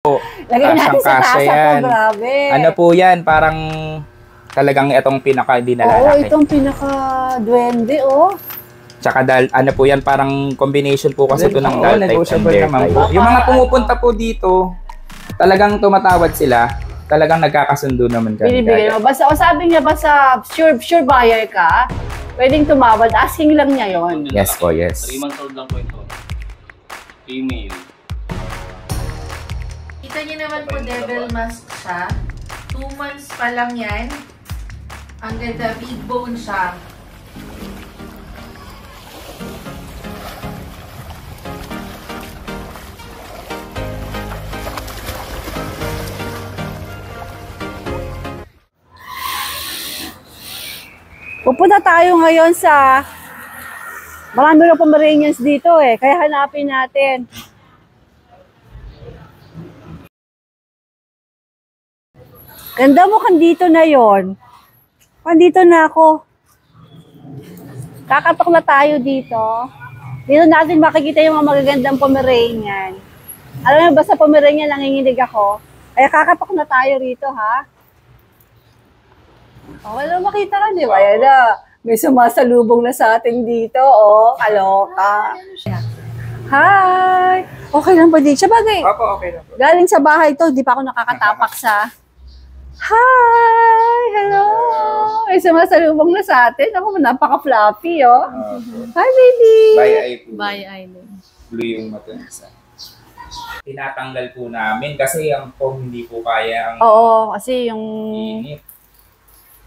Lagay natin sa tasa yan. po, grabe. Ano po yan, parang talagang itong pinaka di nalalaki. Oo, itong pinaka-duwende, oh. Tsaka ano po yan, parang combination po kasi ito ng doll type and bear type. po. Yung mga pumupunta po dito, talagang tumatawad sila, talagang nagkakasundo naman kami. Binibigay mo. Basta, sabi niya, basta sure buyer ka, pwedeng tumawad. Asking lang niya yon. Yes po, yes. 3 months old lang po ito. Female. Kita niyo naman po, devil mask siya. 2 months pa lang yan. Ang ganda, big bone siya. Pupunta tayo ngayon sa marami na Pomeranians dito kaya hanapin natin. Ganda mo kandito na yon. Kandito na ako. Kakatok na tayo dito. Dito natin makikita yung mga magagandang Pomeranian. Alam mo ba sa Pomeranian nanginginig ako? Kaya kakatok na tayo rito, ha? Oh, wala makita ka, di ba? Ayan na. May sumasalubong na sa atin dito, oh. Kaloka. Hi! Okay lang ba dito? Sabagay. Opo, okay lang po. Galing sa bahay to, di pa ako nakakatapak sa... Hi! Hello! May sumasalubong na sa atin. Ako, napaka-fluffy, oh. Hi, baby! Bye, eye po. Bye, Island. Blue yung mata ng isa. Tinatanggal po namin kasi ang foam hindi po kaya ang Oo, kasi yung... init.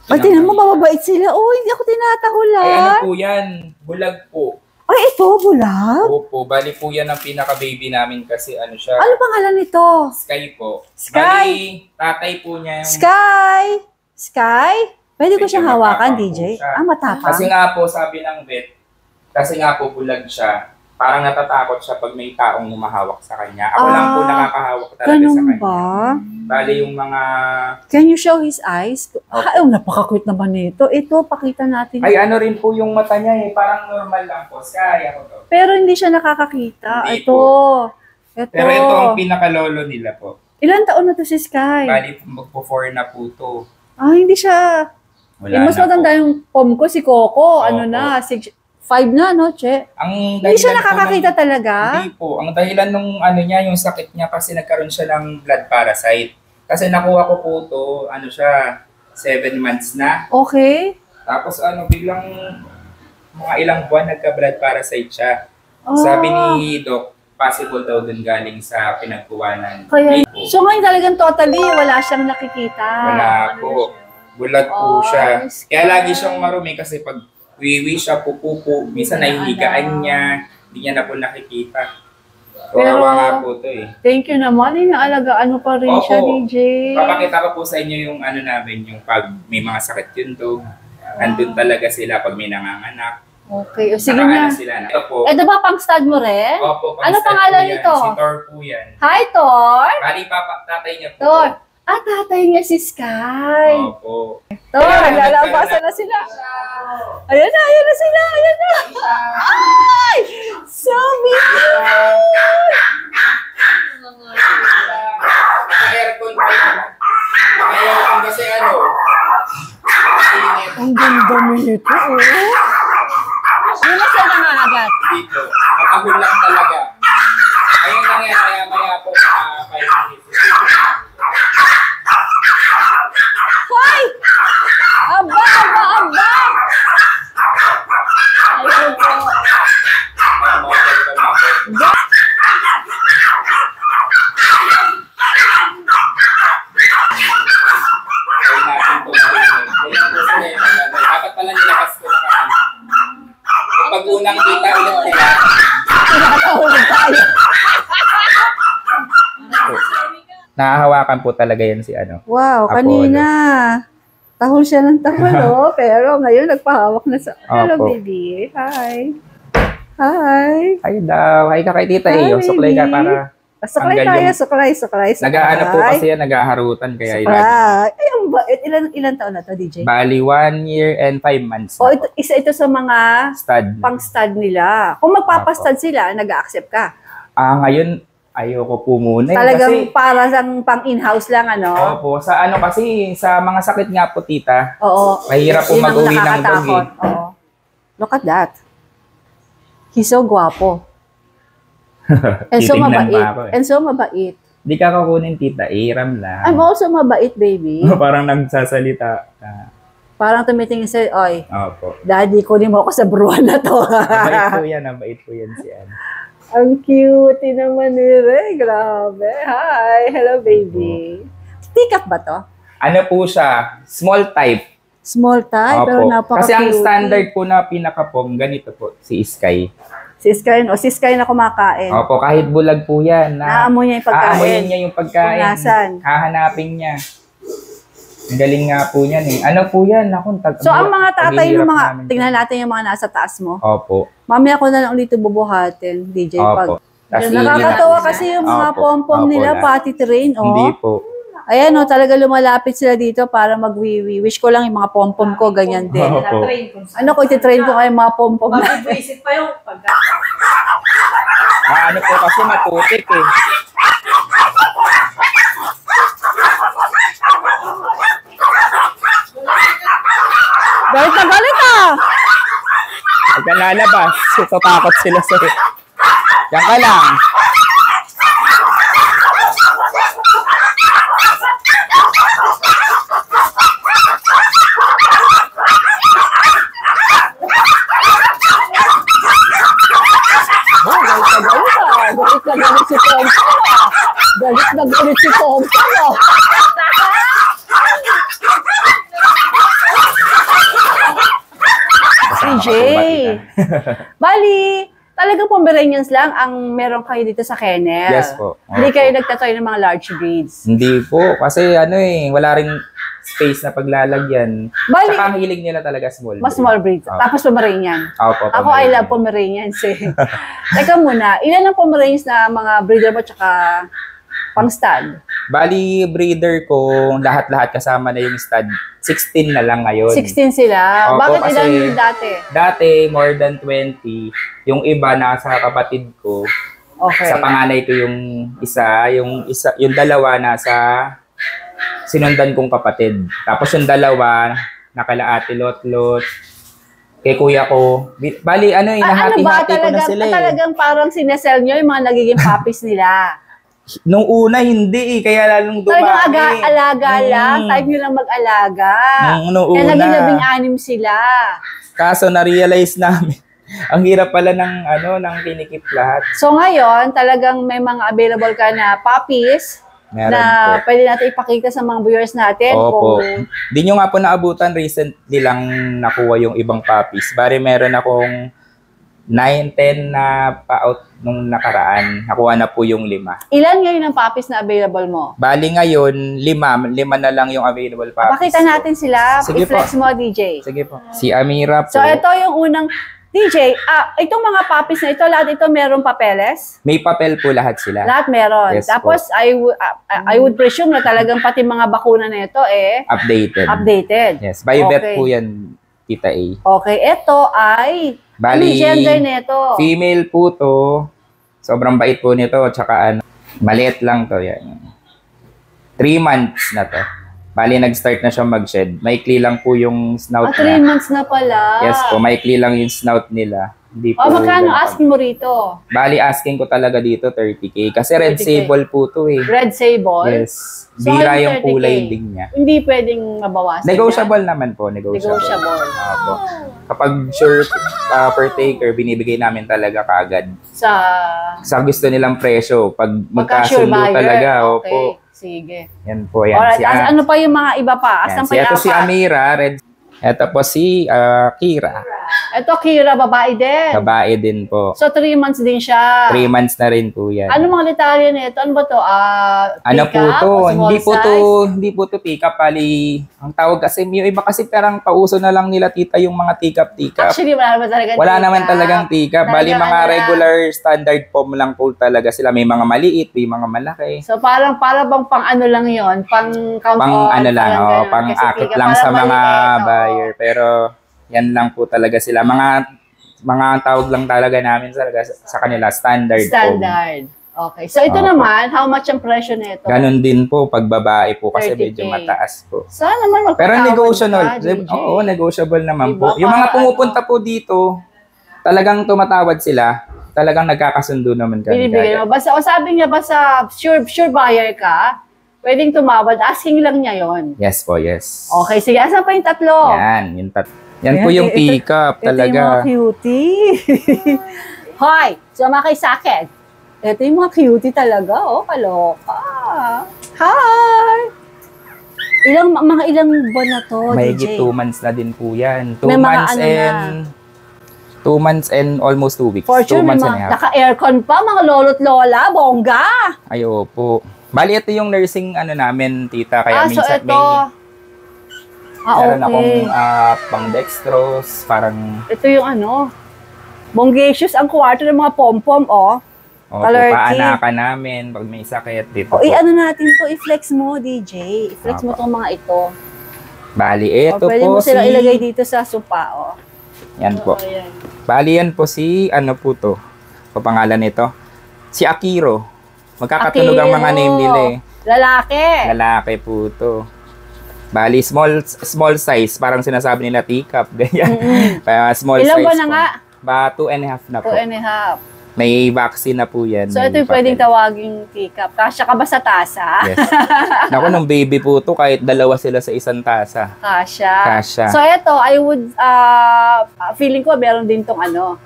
Ay, tinan mo, mababait sila. Oh, hindi ako tinatahulan. Ay, ano po yan? Bulag po. Ay, ito, bulag? Opo, bali po yan ang pinaka-baby namin kasi ano siya. Ano pangalan nito? Sky po. Sky? Bali, tatay po niya yung... Sky! Sky? Pwede ko Medyo siyang hawakan, matapang po DJ? siya. Ah, matapang. Kasi nga po, sabi ng vet, kasi nga po bulag siya. Parang natatakot siya pag may taong humahawak sa kanya. Ako lang po nakakahawak talaga sa Ganun kanya. ba? Bali yung mga... Can you show his eyes? Ay, napaka-cute naman nito. Ito, pakita natin. Ay, ano rin po yung mata niya eh. Parang normal lang po. Sky, ako to. Pero hindi siya nakakakita. Hindi Ito. po. Ito. Pero ito ang pinakalolo nila po. Ilan taon na to si Sky? Bali, magpo-4 na po to. Ah, hindi siya. Wala Mas na matanda po. yung pom ko, si Coco. Ano Opo. na, 5 na, no, Che? Ang Hindi siya dahilan po nakakakita ng- talaga? Hindi po. Ang dahilan nung ano niya, yung sakit niya kasi nagkaroon siya ng blood parasite. Kasi nakuha ko po to, ano siya, 7 months na. Okay. Tapos ano, biglang mga ilang buwan nagka-blood parasite siya. Ah. Sabi ni Doc, possible daw dun galing sa pinagkuwanan. Kaya, Hindi po. so ngayon talagang totally wala siyang nakikita. Wala po. Bulag po siya. Sky. Kaya lagi siyang marumi kasi pag wiwi siya, pupupo, minsan nahihigaan niya, hindi niya na po nakikita. Pero- Kawawa nga po to eh. Thank you naman. Inaalagaan mo pa rin siya, Opo. DJ. Papakita ko po sa inyo yung ano namin, yung pag may mga sakit yun to. Nandun talaga sila pag may nanganganak. Okay. O, sige Nakaano na. sila. Ito po. Ito ba pang stud mo rin? Opo, Ano pang-stud pangalan po yan. nito? Si Thor po yan. Hi, Thor. Bali, tatay niya po. Thor. Ah, tatay niya si Sky. Opo. Thor, lalabasan na sila. Ayan na, ayan na sila. Ayan na. Ay! So beautiful! Naka-aircon pa yun. Naka-aircon kasi ano. Init Ang ganda mo nito, oh. Ano na sila nangagat? dito. Matahol lang talaga. Ayun lang yan. Maya-maya po mga 5 minutes. Hoy! Aba, aba, aba! Ayun po. Mga model ko na po. Ayun natin po marinig. Ayun po sila yung mga ano. Dapat pala nilakas ko na kami. Kapag unang kita ulit nila, Nakatahulog tayo. nahahawakan po talaga yan si ano. Wow, Apollo. kanina. Tahol siya ng tahol, oh. Pero ngayon, nagpahawak na sa... Hello, Opo. baby. Hi. Hi. Ay daw, ay ka kay tita Hi, eh. Suklay ka baby. para Suklay Tanggal tayo, yung- suklay, suklay. nag-aano po kasi yan, nag-aharutan kaya Suklay. ilan. Ay, ang bait. Ilan taon na to, DJ? Bali, 1 year and 5 months O, na ito, po. isa ito sa mga Stud. pang-stud nila. Kung magpapastud sila, nag-accept ka. Ngayon, Ayoko po muna. Talagang Kasi, para sa pang in-house lang, ano? opo, sa ano kasi, sa mga sakit nga po, tita, Oo. mahirap po Yun ang mag-uwi ng dog nakakatakot. Oo. Look at that. He's so guwapo. And so Titignan mabait. pa ako eh. And so mabait. Di ka kukunin, tita, iram lang. I'm also mabait, baby. Parang nagsasalita ka. Parang tumitingin sa'yo, oy, Opo. daddy, kunin mo ako sa bruhan na to. Mabait po yan si Anne. Ang cute naman ni Ray. Grabe. Hi. Hello, baby. Teacup ba to? Ano po siya? Small type. Small type, pero Opo. napaka-cute. Kasi ang standard po na pinaka-pom, ganito po, si Sky. Si Sky, si Sky na kumakain. Opo, kahit bulag po yan. Naamoy niya yung pagkain. Aamoyin niya yung pagkain. Kung nasan. Hahanapin niya. Ang galing nga po niyan eh. Ano po yan? Ako, So, ang mga tatay ng mga, namin. tingnan natin yung mga nasa taas mo. Opo. Mamaya ko na lang ulit bubuhatin, DJ, Opo. pag. Tas Nakakatawa yun- kasi yung mga Opo. pom-pom Opo, nila, lahat. pati train, oh. Hindi po. Ayan, oh, talaga lumalapit sila dito para mag-wiwi. Wish ko lang yung mga pom-pom ko, ganyan din. Opo. Ano ko, ititrain ko kayo mga pom-pom na. Mag-visit pa yung pagka. Ano po kasi matutik eh. Galit na galit ah! Huwag ka lalabas. Tatakot sila sa'yo. Yan ka lang. Oh, galit na galit ah! Galit na galit si Tom ah! Galit na galit si Tom ah! DJ! Bali, talagang Pomeranians lang ang meron kayo dito sa kennel. Yes po. Hindi Opo. kayo nagtatoy ng mga large breeds. Hindi po. Kasi ano eh, wala ring space na paglalagyan. Bali, Tsaka ang hilig nila talaga small. mas small breeds. Opo. Tapos Pomeranian. Opo, Ako, I love Pomeranians eh. Teka muna, ilan ang Pomeranians na mga breeder mo tsaka pang stud? Bali, breeder ko, lahat-lahat kasama na yung stud. 16 na lang ngayon. 16 sila. Opo, Bakit kasi- ilan yung dati? Dati, more than 20. Yung iba nasa kapatid ko. Okay. Sa panganay ko yung isa, yung dalawa nasa sinundan kong kapatid. Tapos yung dalawa, nakala Ate Lotlot. Kay kuya ko. Bali, ano eh, ano ba nahati-hati ko na sila eh. talagang parang sinesell nyo yung mga nagiging puppies nila? Nung una, hindi eh. Kaya lalong dumami. Talagang alaga lang, type nyo lang mag-alaga. Nung Kaya una. naging labing-anim sila. Kaso na-realize namin, ang hirap pala ng kinikip lahat. So ngayon, talagang may mga available ka na puppies Meron na po. pwede natin ipakita sa mga viewers natin. Opo. Kung Di nyo nga po naabutan, recently lang nakuha yung ibang puppies. Bari meron akong 9-10 na pa-out nung nakaraan. Nakuha na po yung 5. ilan ngayon ang puppies na available mo? Bali ngayon, 5 na lang yung available puppies. Pakita natin sila. Sige I-flex mo, DJ. Sige po. Si Amira po. So ito yung unang, DJ, itong mga puppies na ito, lahat ito meron papeles? May papel po lahat sila. Lahat meron. Yes Tapos I would presume na talagang pati mga bakuna na ito Updated. updated. Yes. By vet Okay. po yan, Tita A. Okay, ito ay Bali, anong gender nito? female po to. Sobrang bait po nito. Tsaka maliit lang to. Yan. 3 months na to. Bali, nag-start na siya mag-shed. Maikli lang po yung snout 3 niya. months na pala. Yes po, maikli lang yung snout nila. Hindi po. Magkano ganun. asking mo rito? Bali, asking ko talaga dito 30K. Kasi red 30K. sable po to eh. Red sable? Yes. So, Bira ano yung 30K? kulay din niya. Hindi pwedeng mabawasan. Negotiable naman po. Negotiable. Negotiable. Opo. Kapag sure per taker, binibigay namin talaga kaagad. Sa gusto nilang presyo. Pag Magka-sure magkasundo buyer. talaga, Okay. opo. Sige. Yan po yan. Alright, ano pa yung mga iba pa? Asan pa yung Ito si apa? Amira, red. Ito po si Kira. Ito, Kira, babae din. Babae din po. So, 3 months din siya. 3 months na rin po yan. Ano mga detalye nito? Ano ba to? Ano po Pick-up to? o small size? Hindi po to pick-up. Pali, ang tawag kasi, yung iba kasi parang pauso na lang nila tita yung mga tikap-tikap. Actually, wala naman talagang Wala pick-up. naman talagang tikap. Bali, Talagang mga ano lang. regular standard form lang po talaga sila. May mga maliit, may mga malaki. So, para bang pang ano lang yon, pang count Pang on, ano lang, parang ganun. pang Kasi akit pick-up, lang parang sa mga maliit, oo. buyer. Pero, yan lang po talaga sila. Mga tawag lang talaga namin talaga sa kanila, standard form. Standard. Okay. So ito Opo. naman, how much ang presyo nito? Ganon din po, pag babae po, kasi 30K. medyo mataas po. Sana naman Pero magpatawad negotiable. ka, DJ. Oo, negotiable naman Diba? po. Yung mga Para pumupunta po dito, talagang tumatawad sila. Talagang nagkakasundo naman kami. Binibigay mo. Basta, sabi niya, basta sure buyer ka, pwedeng tumawad. Asking lang niya yon. Yes po, yes. Okay, sige. Asan pa yung tatlo? Yan po yung teacup Ito yung talaga. mga cutie. Hoy, sumakay sa akin. Ito yung mga cutie talaga. Oh, kaloka. Hi! Mga ilang buwan na to, Mahigit DJ? 2 months na din po yan. 2 May mga months ano and... 2 months and almost 2 weeks. 2 Fortune, may months and a mga half. naka-aircon pa, mga lolo't lola, bongga. Ayo po. Bali, ito yung nursing ano namin, tita. Kaya So minsan ito. meron akong Okay. pang dextrose, parang Ito yung ano, bongacious ang kwarto ng mga pom-pom, oh. Color paanakan namin pag may sakit dito O, po. i-ano natin to, i-flex mo, DJ. I-flex mo Apa. tong mga ito. Bali, O, ito pwede po mo sila ilagay dito sa sopa, oh. Yan po. Ayan. Bali, yan po si, ano po to? O pangalan nito? Si Akiro. Magkakatunog ang mga Akiro. name nila eh. Lalaki. Lalaki po to. Bali, small size. Parang sinasabi nila teacup. Ganyan. Small Ilan size ba na po. nga? 2.5 na po. 2.5. May vaccine na po yan. So, may ito yung pwedeng papel. tawaging teacup. Kasya ka ba sa tasa? Yes. Naku, nung baby po to, kahit dalawa sila sa isang tasa. Kasya. Kasya. So, ito, I would, feeling ko, meron din tong ano,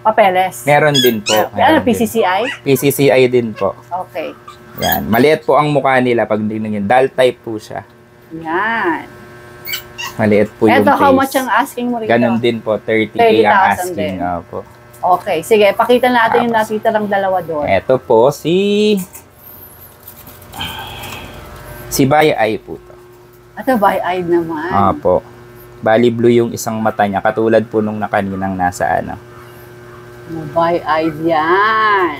papeles. Meron din po. Ano, Meron din. PCCI? PCCI din po. Okay. Yan. Maliit po ang mukha nila pag tingnan nyo. Doll type po siya. Yan. Maliit po yung Ito, face. how much ang asking mo rito? Ganon din po. 30K ang 30,000 asking. din. Opo. Okay, sige, pakita natin yung Tapos, nakita ng dalawa doon. Ito po si Bay Eye po to. Ito, by-eyed naman. Opo. Bali blue yung isang mata niya. Katulad po nung nakaninang nasa ano. By-eyed yan.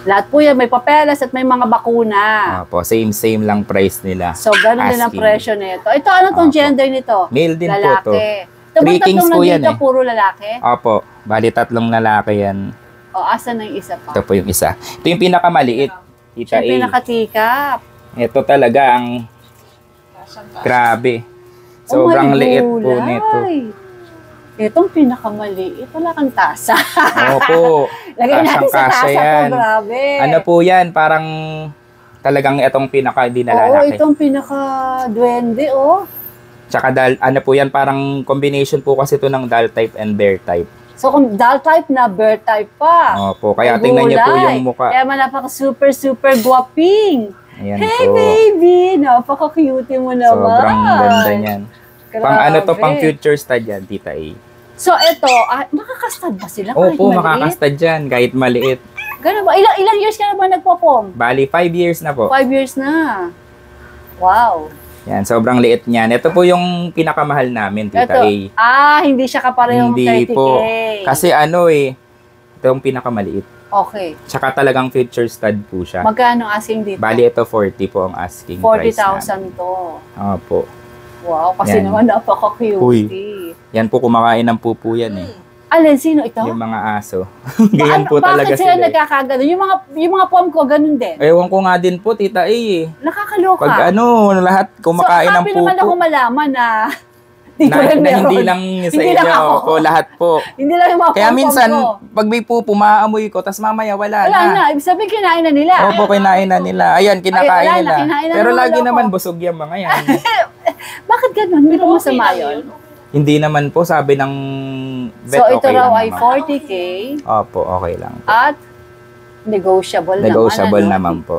Lahat po yan, may papeles at may mga bakuna. Opo. Same lang price nila. So, ganun din ang Asking. presyo nito. Ito, ano tong Opo. gender nito? Male din lalaki. po to. Ito ba Three kings tatlong po yan nandito, eh. puro lalaki? Opo. Bali 3 lalaki yan. O, asan na yung isa pa? Ito po yung isa. Ito yung pinakamaliit. Tita Siya yung A. pinakatikap. Ito talaga ang grabe. Sobrang liit po nito. Itong pinakamaliit. Wala kang tasa. Opo. Lagay natin sa Kasyang-kasya tasa yan. to, grabe. Ano po yan? Parang talagang itong pinaka hindi na Oo, lalaki. itong pinaka-duwende, oh. Tsaka ano po yan, parang combination po kasi ito ng doll type and bear type. So, kung doll type na, bear type pa. Opo, kaya May tingnan niyo po gulay. yung mukha. Kaya super guwaping. Ayan Hey, po. baby! Napaka-cute mo naman. Sobrang ganda niyan. Grabe. Pang ano to, pang future stud yan, Tita A. So, ito, makakastad ba sila kahit Opo, maliit? makakastad yan, kahit maliit. Ganun ba? Ilang years ka na ba nagpo-pom? Bali, 5 years na po. 5 years na. Wow. Yan, sobrang liit niyan. Ito po yung pinakamahal namin, Tita Ito, A. hindi siya kaparehong Hindi 30K. po. Kasi ano ito yung pinakamaliit. Okay. Tsaka talagang future stud po siya. Magkano asking dito? Bali, ito 40 po ang asking price namin. 40,000 to. Opo. Wow, kasi Yan. naman napaka-cute. Uy. Yan po, kumakain ng pupo yan eh. Alin, sino ito? Yung mga aso. Ganyan po talaga Bakit sila sila. nagkakagano? Yung mga pom ko, ganun din. Ewan ko nga din po, Tita A eh. Nakakaloka. Pag lahat kumakain ng So, happy naman ako pupo. malaman na dito Na rin meron. hindi lang sa Hindi lang inyo. ako. Opo, lahat po. Hindi lang yung mga Kaya pom-pom minsan, ko. pag may pupo, maaamoy ko, tas mamaya wala Wala na. Ibig sabihin, kinain na nila. Opo, kinain na nila. Ayan, kinakain Ay, wala na, nila. kinain na Pero ng lagi loko. naman busog yung mga yan. Bakit ganun? Hindi ko masama yun. Hindi naman po, sabi ng vet, So, ito okay raw lang ay naman. 40K Opo, okay lang po. at negotiable, Negotiable naman. naman po.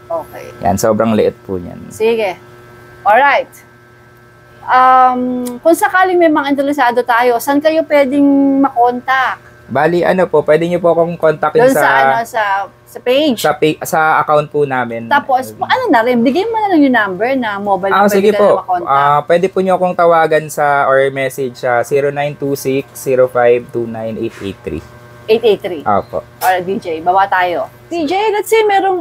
Okay. Yan, sobrang liit po yan. Sige. Alright. Kung sakaling may mga interesado tayo, saan kayo pwedeng makontak? Bali, ano po, pwede niyo po akong kontakin Doon sa page. sa account po namin. Tapos, ano na rin, bigyan mo na lang yung number na mobile na pwede Sige ka po. na makontak. Pwede po niyo akong tawagan or message sa 0926-0529-883. 883. Opo. Or DJ, baba tayo. DJ, let's say merong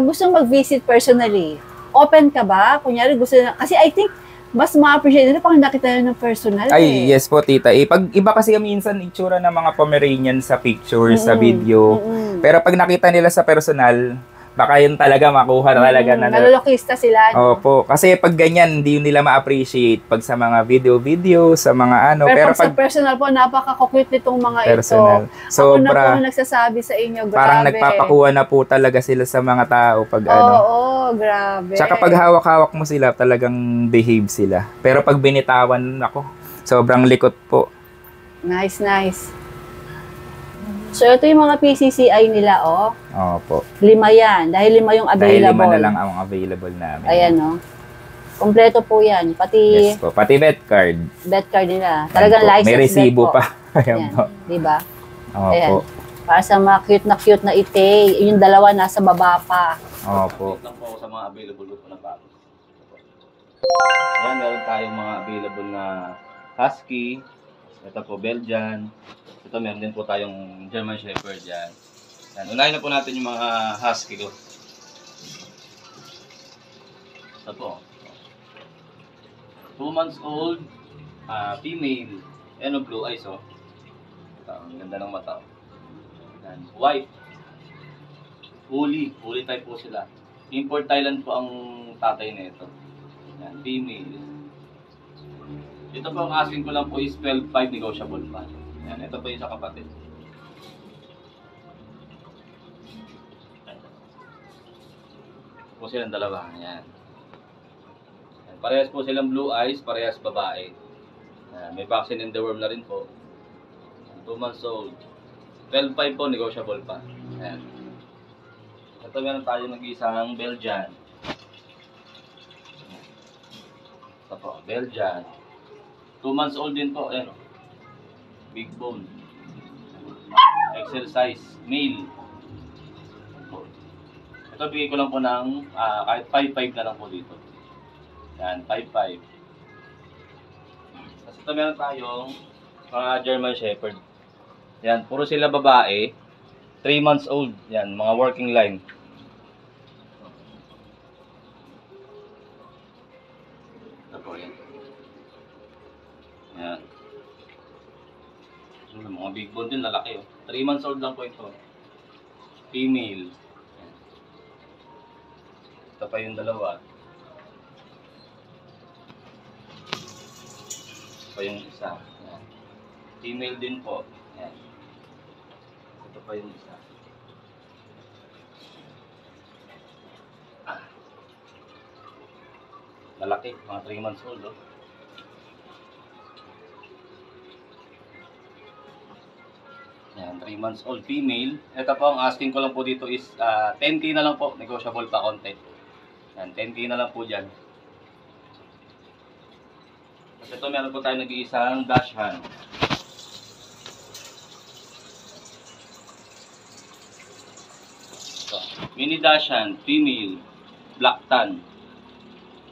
gustong mag-visit personally. Open ka ba? Kunyari gusto na, kasi I think mas ma-appreciate nila pag nakita nila ng personal. Ay, yes po, tita. Pag iba kasi minsan itsura ng mga Pomeranian sa picture, sa video. Pero pag nakita nila sa personal, baka yun talaga makuha talaga na. Nalolokista sila. No? Opo. Kasi pag ganyan, hindi nila ma-appreciate pag sa mga video, sa mga ano. Pero pag sa personal po, napaka-cute nitong mga personal, ito. sobra. Ako na po nagsasabi sa inyo, grabe. Parang nagpapakuha na po talaga sila sa mga tao pag ano. Oo, grabe. Tsaka pag hawak-hawak mo sila, talagang behave sila. Pero pag binitawan, ako, sobrang likot po. Nice, nice. So, ito yung mga PCCI nila, oh. Opo. 5 yan. Dahil 5 yung Dahil available. 5 na lang ang available namin. Ayan, oh. Kompleto po yan. Pati Yes po. Pati vet card. vet card nila. Talagang Ayan po. license May resibo vet po. pa. Ayan Ayan. po. Diba? Opo. Ayan. Para sa mga cute na ite. Yung dalawa nasa baba pa. Opo. Lang po ako sa mga available po na bago. Ayan, meron tayong mga available na Husky. Ito po, Belgian. Ito, meron din po tayong German Shepherd yan. Yan. Unahin na po natin yung mga Husky ko. Ito po. 2 months old, female. Ayan o, blue eyes o. Ito, ang ganda ng mata. Yan. White. Uli type po sila. Import Thailand po ang tatay nito. Yan, female. Ito po ang asking ko lang po is 12.5 negotiable pa. Yan, ito po yung sa kapatid. Po silang dalawa. Yan. Yan. Parehas po silang blue eyes, parehas babae. Yan. May vaccine in the worm na rin po. 2 months old. 12.5 po, negotiable pa. Yan. Ito meron tayo nag-isang Belgian. Ito po, Belgian. 2 months old din po, ayan o. Big bone. Exercise, male. Ito bigay ko lang po ng kahit 5.5 na lang po dito. Yan, 5.5. Tapos ito meron tayong mga German Shepherd. Yan, puro sila babae. 3 months old. Yan, mga working line. Ito po, yan. Yan. Mga big bone din, lalaki oh. 3 months old lang po ito. Female. Yan. Ito pa yung dalawa. Ito pa yung isa. Yan. Female din po. Yan. Ito pa yung isa. Lalaki, mga 3 months old oh. Yan, 3 months old female. Ito po ang asking ko lang po dito is 10k na lang po, negotiable pa konti. Yan, 10k na lang po dyan. Tapos ito meron po tayo nag-iisang Dachshund. Ito, mini Dachshund, female, black tan.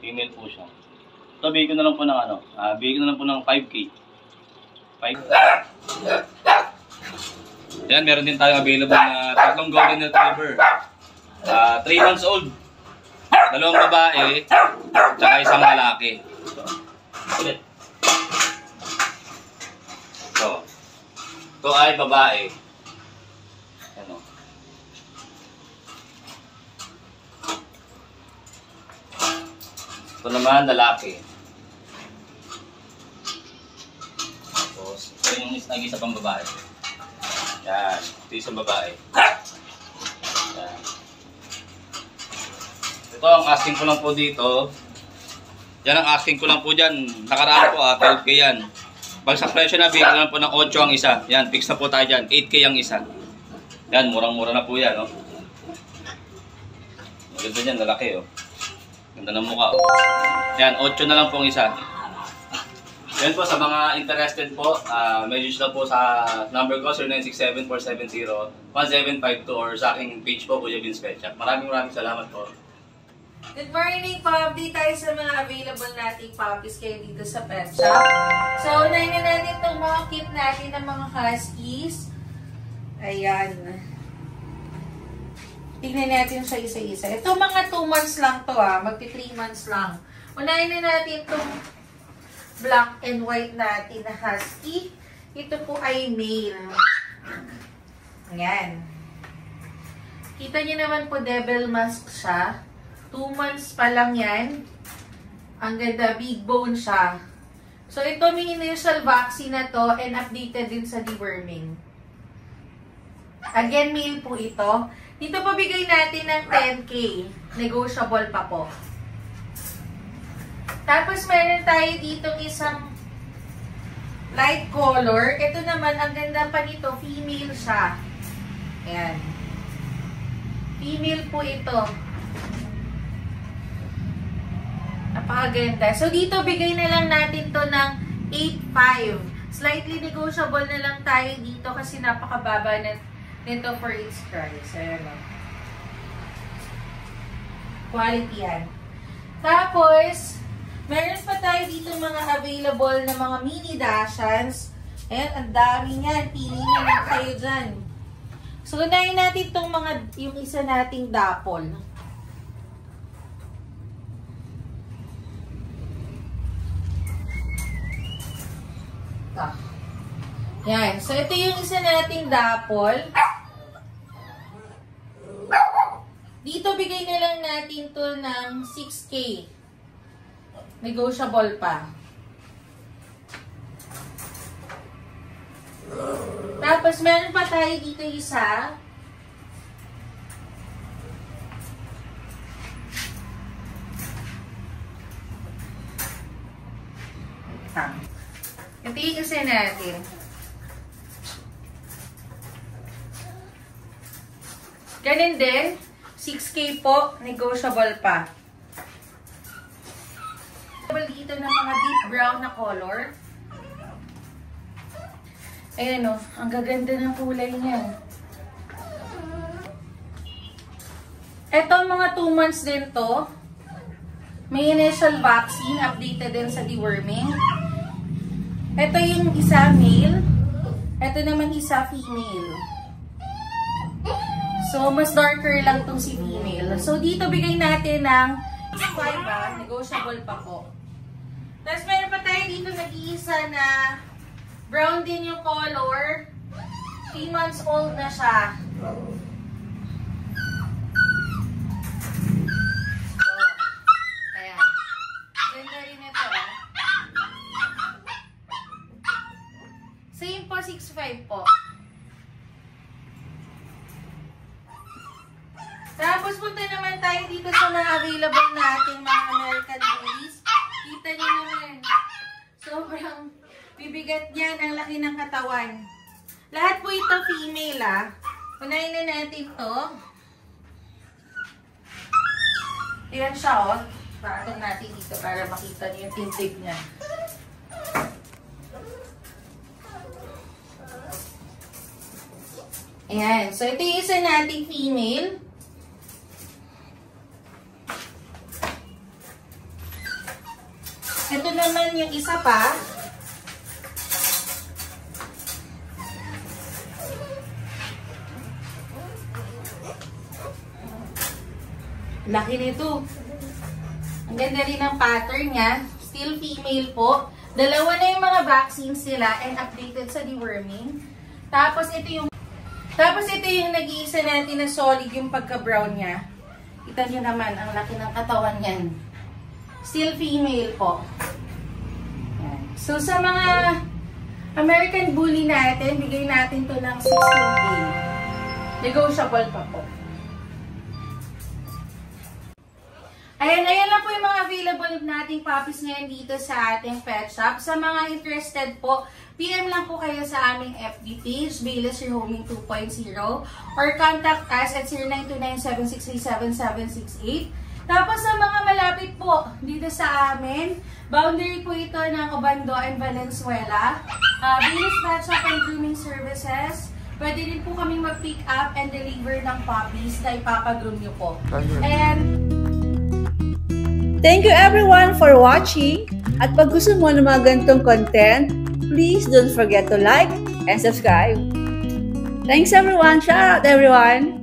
Female po siya. Ito, bigay ko na lang po ng bigay ko na lang po ng 5k. 5. Yan, meron din tayo available na tatlong golden retriever. 3 months old. 2 babae, tsaka isang lalaki. Ito ay babae. Ano? Ito naman lalaki. Tapos, ito yung isa pang babae. Yan, ito isang babae. Yan. Ito ang asking ko lang po dito. Yan ang asking ko lang po dyan. Nakaraan po 12k yan. Pag sa presyo na, bigyan lang po ng 8 ang isa. Yan, fix na po tayo dyan. 8k ang isa. Yan, murang-mura na po yan. Oh. Maganda dyan, lalaki oh. Ganda ng mukha oh. Yan, 8 na lang po ang isa. Yan po, sa mga interested po, message lang po sa number ko, 0967-470-1752 or sa aking page po, Kuya Vince Pet Shop. Maraming salamat po. Good morning, Puppy! Tayo sa mga available nating puppies kayo dito sa Pet Shop. So, unahin na natin itong mga cute natin ng mga Huskies. Ayan. Tignan natin sa isa-isa. Ito mga 2 months lang to magti 3 months lang. Unahin na natin itong black and white natin na husky. Ito po ay male. Ayan. Kita niyo naman po, devil mask siya. 2 months pa lang yan. Ang ganda, big bone siya. So, ito may initial vaccine na to and updated din sa deworming. Again, male po ito. Dito po bigay natin ng 10K. Negotiable pa po. Tapos, meron tayo dito isang light color. Ito naman, ang ganda pa nito, female siya. Ayan. Female po ito. Napakaganda. So, dito bigay na lang natin to ng 8.5. Slightly negotiable na lang tayo dito kasi napakababa nito for its price. Ayan o. Quality yan. Tapos, meron pa tayo dito mga available na mga mini Dachshunds. Ayan, ang dami niyan. Pili na lang kayo dyan. So, unahin natin yung isa nating dapol. Yan. So, ito yung isa nating dapol. Dito, bigay na lang natin to ng 6K. Negotiable pa. Tapos, meron pa tayo dito isa. Ito yung isa natin. Ganun din. 6K po. Negotiable pa. Dito ng mga deep brown na color. Ayan o. Ang gaganda ng kulay niya. Ito mga 2 months din to. May initial vaccine. Updated din sa deworming. Ito yung isa male. Ito naman isa female. So, mas darker lang itong si female. So, dito bigay natin ng 5, negotiable pa po. Tapos, meron pa tayo dito nag-iisa na brown din yung color. 3 months old na siya. So, ayan. Ganda rin ito, eh. Same po, 6'5 po. Tapos punta naman tayo dito sa mga available nating mga American Bullies. Kita nyo naman. Sobrang bibigat yan. Ang laki ng katawan. Lahat po ito female ah. Unahin na natin to. Ayan siya oh. Patong natin dito para makita niyo yung tintig niya. Ayan. So ito yung isa nating female. Ito naman yung isa pa. Laki nito. Ang ganda rin ng pattern niya. Still female po. Dalawa na yung mga vaccines nila and updated sa deworming. Tapos ito yung nag-iisa natin na solid yung pagka-brown niya. Kita nyo naman, ang laki ng katawan niyan. Still female po. Yan. So, sa mga American Bully natin, bigay natin to ng 16K. Negotiable pa po. Ayan lang po yung mga available nating puppies ngayon dito sa ating pet shop. Sa mga interested po, PM lang po kayo sa aming FB page, Bayless Your Homing 2.0, or contact us at 0929-763-7768. Tapos sa mga malapit po dito sa amin, boundary po ito ng Obando and Valenzuela. Bayless Pet Shop and Grooming Services. Pwede din po kami mag-pick up and deliver ng puppies na ipapag-groom nyo po. And thank you everyone for watching. At pag gusto mo ng mga ganitong content, please don't forget to like and subscribe. Thanks everyone. Shout out everyone.